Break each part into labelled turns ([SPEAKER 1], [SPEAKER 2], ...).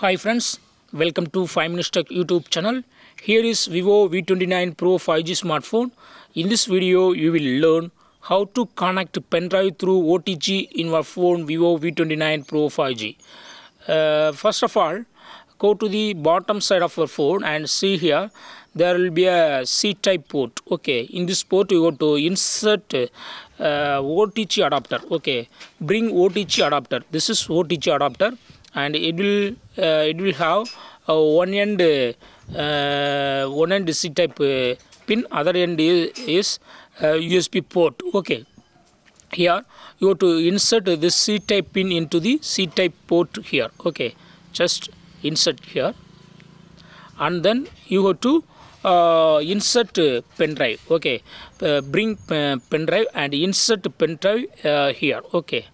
[SPEAKER 1] Hi friends, welcome to 5 Minutes Tech YouTube channel. Here is Vivo V29 Pro 5G smartphone. In this video, you will learn how to connect pendrive through OTG in your phone Vivo V29 Pro 5G. First of all, go to the bottom side of your phone and see here there will be a C-type port. Okay, in this port you go to insert OTG adapter. Okay, bring OTG adapter. This is OTG adapter, and it will have one end C-type pin, other end is USB port. Okay, here you have to insert this C-type pin into the C-type port here. Okay, just insert here, and then you have to insert pendrive. Okay, bring pendrive and insert pendrive here. Okay,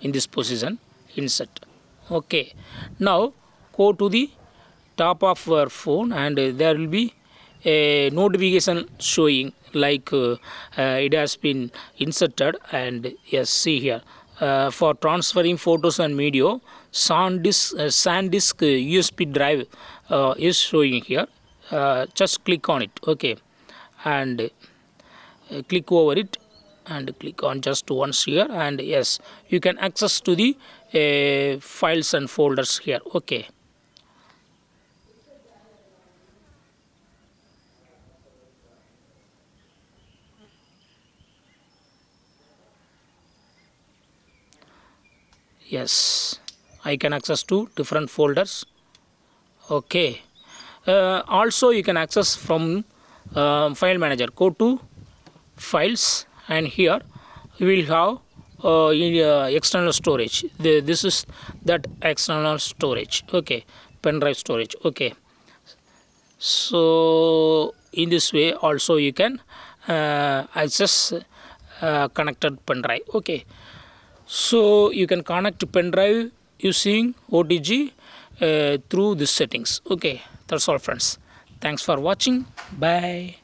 [SPEAKER 1] in this position, insert. Okay, now go to the top of your phone, and there will be a notification showing like it has been inserted. And yes, see here for transferring photos and video, SanDisk USB drive is showing here. Just click on it. Okay, and click over it and click on just once here, and yes, you can access to the files and folders here. Okay, yes, I can access to different folders. Okay, also you can access from file manager. Go to files, and here you will have external storage. This is that external storage. Okay, pen drive storage. Okay, so in this way also you can access connected pen drive. Okay, so you can connect pen drive using OTG through these settings. Okay, that's all friends. Thanks for watching. Bye.